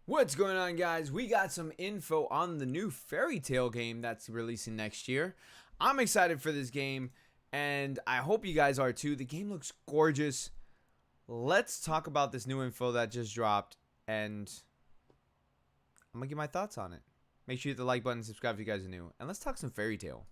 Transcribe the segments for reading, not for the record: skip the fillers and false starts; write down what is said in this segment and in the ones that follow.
What's going on, guys? We got some info on the new Fairy Tail game that's releasing next year. I'm excited for this game, and I hope you guys are too. The game looks gorgeous. Let's talk about this new info that just dropped, and I'm gonna give my thoughts on it. Make sure you hit the like button, subscribe if you guys are new, and let's talk some Fairy Tail.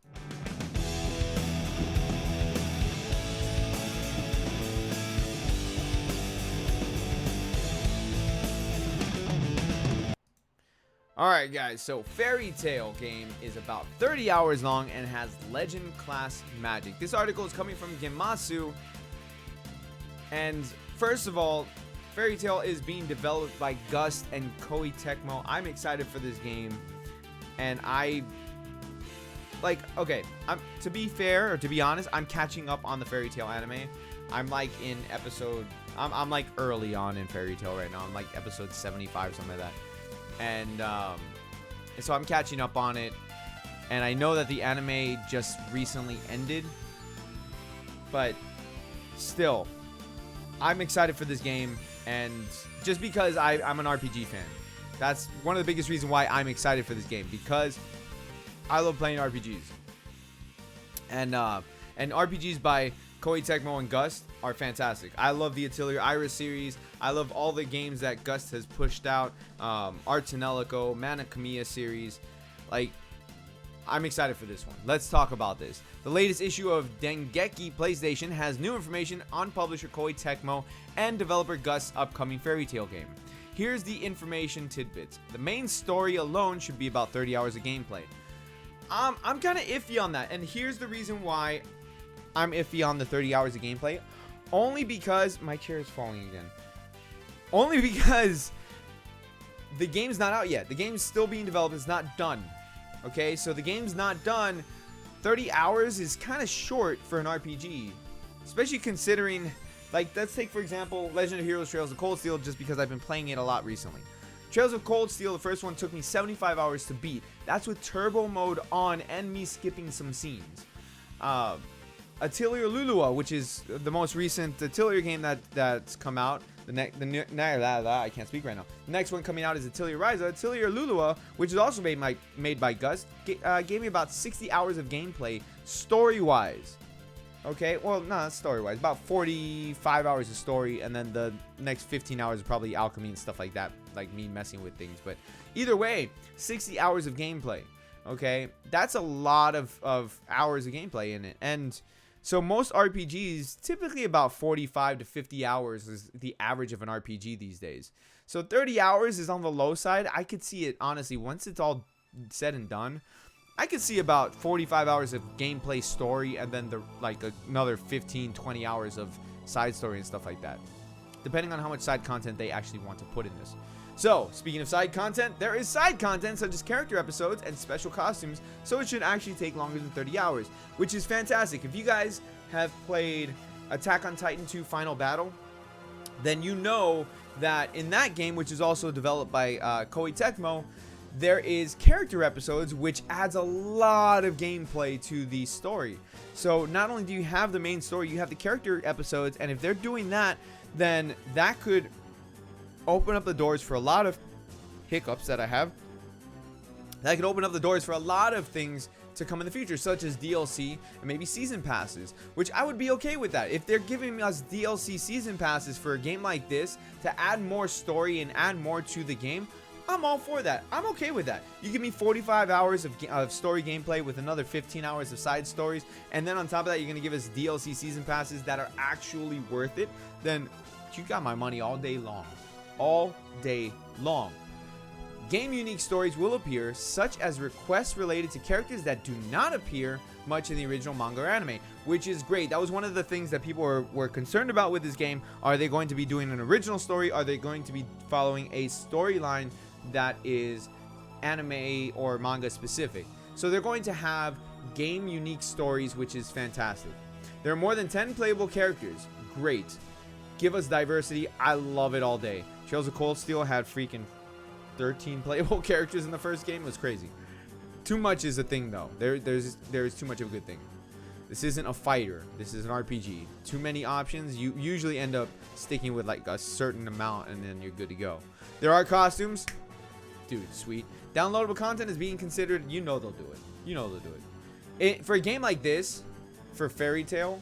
Alright guys, so Fairy Tail game is about 30 hours long and has legend class magic. This article is coming from Gematsu. And first of all, Fairy Tail is being developed by Gust and Koei Tecmo. I'm excited for this game. And to be fair, or to be honest, I'm catching up on the Fairy Tail anime. I'm like in episode, I'm like early on in Fairy Tail right now. I'm like episode 75 or something like that. And so I'm catching up on it, and I know that the anime just recently ended, but still, I'm excited for this game, and just because I'm an RPG fan. That's one of the biggest reasons why I'm excited for this game, because I love playing RPGs, and RPGs by Koei Tecmo and Gust are fantastic. I love the Atelier Iris series. I love all the games that Gust has pushed out. Art Tonelico, Mana Kamiya series. Like, I'm excited for this one. Let's talk about this. The latest issue of Dengeki PlayStation has new information on publisher Koei Tecmo and developer Gust's upcoming Fairy Tail game. Here's the information tidbits. The main story alone should be about 30 hours of gameplay. I'm kind of iffy on that, and here's the reason why I'm iffy on the 30 hours of gameplay. Only because my chair is falling again. Only because the game's not out yet. The game's still being developed. It's not done. Okay, so the game's not done. 30 hours is kind of short for an RPG, especially considering, like, let's take for example Legend of Heroes Trails of Cold Steel, just because I've been playing it a lot recently. Trails of Cold Steel, the first one took me 75 hours to beat. That's with turbo mode on and me skipping some scenes. Atelier Lulua, which is the most recent Atelier game that's come out. I can't speak right now. The next one coming out is Atelier Ryza. Atelier Lulua, which is also made by Gust, gave me about 60 hours of gameplay story-wise. Okay, well, not story-wise, about 45 hours of story, and then the next 15 hours is probably alchemy and stuff like that, like me messing with things. But either way, 60 hours of gameplay. Okay, that's a lot of hours of gameplay in it. And so most RPGs, typically about 45 to 50 hours is the average of an RPG these days. So 30 hours is on the low side. I could see it, honestly, once it's all said and done, I could see about 45 hours of gameplay story, and then another 15, 20 hours of side story and stuff like that, depending on how much side content they actually want to put in this. So, speaking of side content, there is side content such as character episodes and special costumes, so it should actually take longer than 30 hours, which is fantastic. If you guys have played Attack on Titan 2 Final Battle, then you know that in that game, which is also developed by Koei Tecmo, there is character episodes, which adds a lot of gameplay to the story. So not only do you have the main story, you have the character episodes, and if they're doing that, then that could open up the doors for a lot of hiccups that I have. That could open up the doors for a lot of things to come in the future, such as DLC and maybe season passes, which I would be okay with that. If they're giving us DLC season passes for a game like this to add more story and add more to the game, I'm all for that. I'm okay with that. You give me 45 hours of story gameplay with another 15 hours of side stories, and then on top of that, you're going to give us DLC season passes that are actually worth it, then you got my money all day long. All day long. Game unique stories will appear, such as requests related to characters that do not appear much in the original manga or anime, which is great. That was one of the things that people were concerned about with this game. Are they going to be doing an original story? Are they going to be following a storyline that is anime or manga specific? So they're going to have game unique stories, which is fantastic. There are more than 10 playable characters. Great. Give us diversity. I love it all day. Trails of Cold Steel had freaking 13 playable characters in the first game. It was crazy. Too much is a thing, though. There's too much of a good thing. This isn't a fighter. This is an RPG. Too many options. You usually end up sticking with like a certain amount, and then you're good to go. There are costumes. Dude, sweet. Downloadable content is being considered. You know they'll do it. You know they'll do it. For a game like this, for Fairy Tail,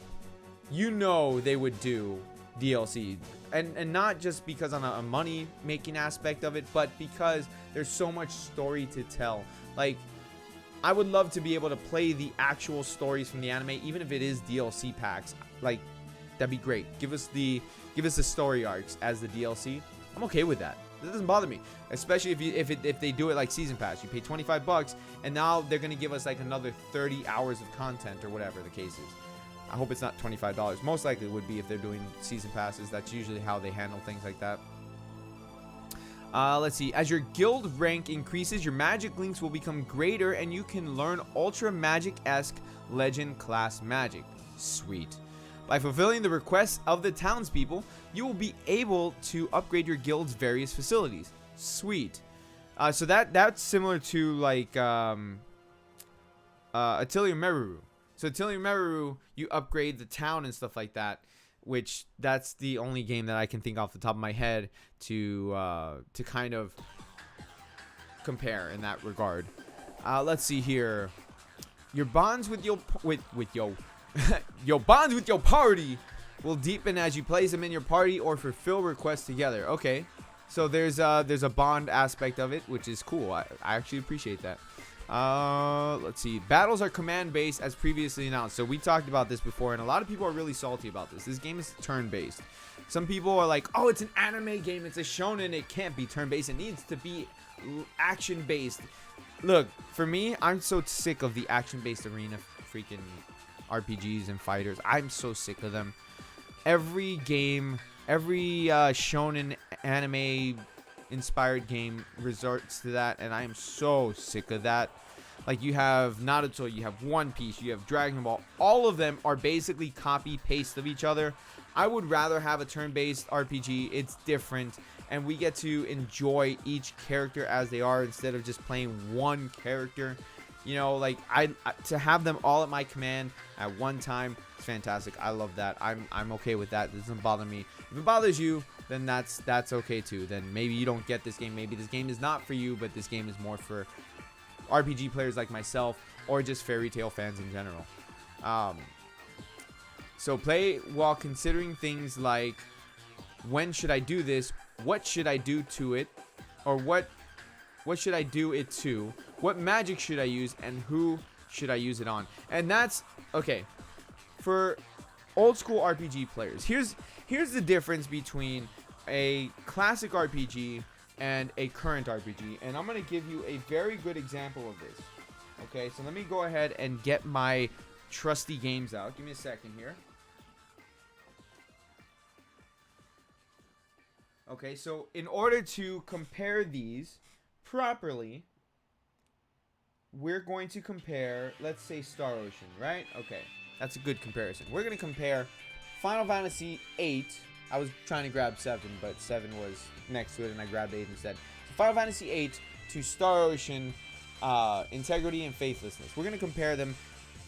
you know they would do DLC. And not just because on a money making aspect of it, but because there's so much story to tell. Like, I would love to be able to play the actual stories from the anime, even if it is DLC packs. Like, that'd be great. Give us the story arcs as the DLC. I'm okay with that. That doesn't bother me, especially if they do it like season pass. You pay $25, and now they're gonna give us like another 30 hours of content or whatever the case is. I hope it's not $25. Most likely it would be if they're doing season passes. That's usually how they handle things like that. Let's see. As your guild rank increases, your magic links will become greater, and you can learn ultra magic-esque legend class magic. Sweet. By fulfilling the requests of the townspeople, you will be able to upgrade your guild's various facilities. Sweet. So that's similar to like Atelier Meru. So Atelier Meru, you upgrade the town and stuff like that, which that's the only game that I can think off the top of my head to kind of compare in that regard. Let's see here. Your bonds with your your bonds with your party will deepen as you place them in your party or fulfill requests together. Okay, so there's a bond aspect of it, which is cool. I actually appreciate that. Let's see. Battles are command based as previously announced. So we talked about this before, and a lot of people are really salty about this. This game is turn based. Some people are like, oh, it's an anime game, it's a shonen, it can't be turn based, it needs to be action based. Look, for me, I'm so sick of the action based arena freaking RPGs and fighters. I'm so sick of them. Every game, every shonen anime inspired game resorts to that, and I am so sick of that. Like, you have Naruto, you have One Piece, you have Dragon Ball. All of them are basically copy paste of each other. I would rather have a turn-based RPG. It's different, and we get to enjoy each character as they are instead of just playing one character. You know, like, to have them all at my command at one time is fantastic. I love that. I'm okay with that. It doesn't bother me. If it bothers you, then that's okay too. Then maybe you don't get this game. Maybe this game is not for you, but this game is more for RPG players like myself or just Fairy Tail fans in general. So play while considering things like, when should I do this? What should I do to it? Or what should I do it to? What magic should I use? And who should I use it on? And that's okay. For old school RPG players, here's the difference between a classic RPG and a current RPG, and I'm going to give you a very good example of this. Okay, so let me go ahead and get my trusty games out. Give me a second here. Okay, so in order to compare these properly, we're going to compare, let's say, Star Ocean, right? Okay, that's a good comparison. We're going to compare Final Fantasy VIII. I was trying to grab 7, but 7 was next to it, and I grabbed 8 instead. So Final Fantasy VIII to Star Ocean, Integrity and Faithlessness. We're going to compare them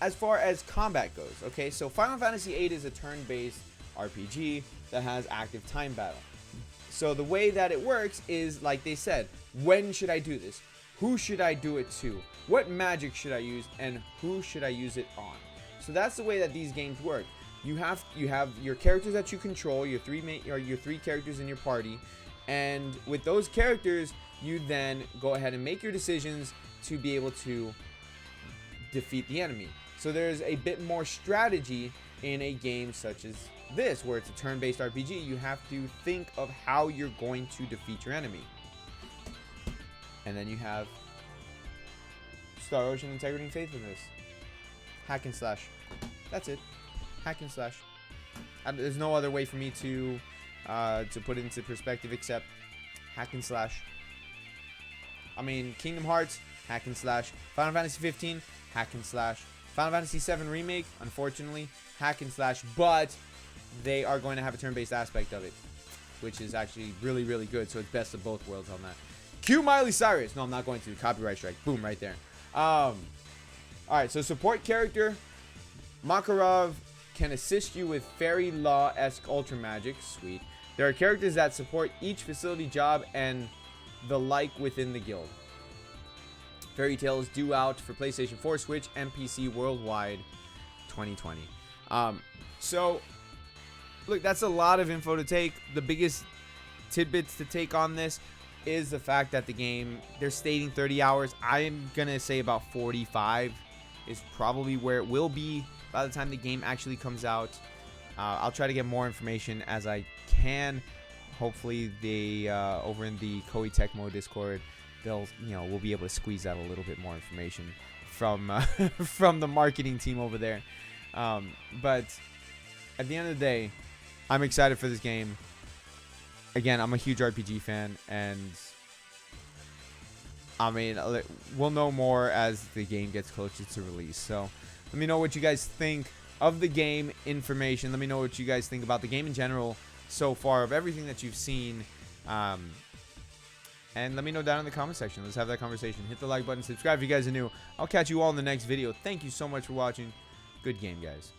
as far as combat goes, okay? So Final Fantasy VIII is a turn-based RPG that has active time battle. So the way that it works is, like they said, when should I do this? Who should I do it to? What magic should I use? And who should I use it on? So that's the way that these games work. You have your characters that you control, your three characters in your party, and with those characters, you then go ahead and make your decisions to be able to defeat the enemy. So there's a bit more strategy in a game such as this, where it's a turn-based RPG. You have to think of how you're going to defeat your enemy. And then you have Star Ocean, Integrity and Faithfulness. Hack and slash. That's it. Hack and slash. There's no other way for me to put it into perspective except hack and slash. I mean, Kingdom Hearts, hack and slash. Final Fantasy 15, hack and slash. Final Fantasy 7 Remake, unfortunately, hack and slash, but they are going to have a turn-based aspect of it, which is actually really, really good. So it's best of both worlds on that. Cue Miley Cyrus. No, I'm not going to. Copyright strike. Boom, right there. Alright, so support character. Makarov can assist you with fairy law-esque ultra magic. Sweet. There are characters that support each facility job and the like within the guild. Fairy Tail is due out for PlayStation 4, Switch, and PC worldwide 2020. So, look, that's a lot of info to take. The biggest tidbits to take on this is the fact that the game, they're stating 30 hours. I'm going to say about 45 is probably where it will be by the time the game actually comes out. I'll try to get more information as I can. Hopefully, they over in the Koei Tecmo Discord, they'll, we'll be able to squeeze out a little bit more information from from the marketing team over there. But at the end of the day, I'm excited for this game. Again, I'm a huge RPG fan, and I mean, we'll know more as the game gets closer to release. So let me know what you guys think of the game information. Let me know what you guys think about the game in general so far, of everything that you've seen. And let me know down in the comment section. Let's have that conversation. Hit the like button, subscribe if you guys are new. I'll catch you all in the next video. Thank you so much for watching. Good game, guys.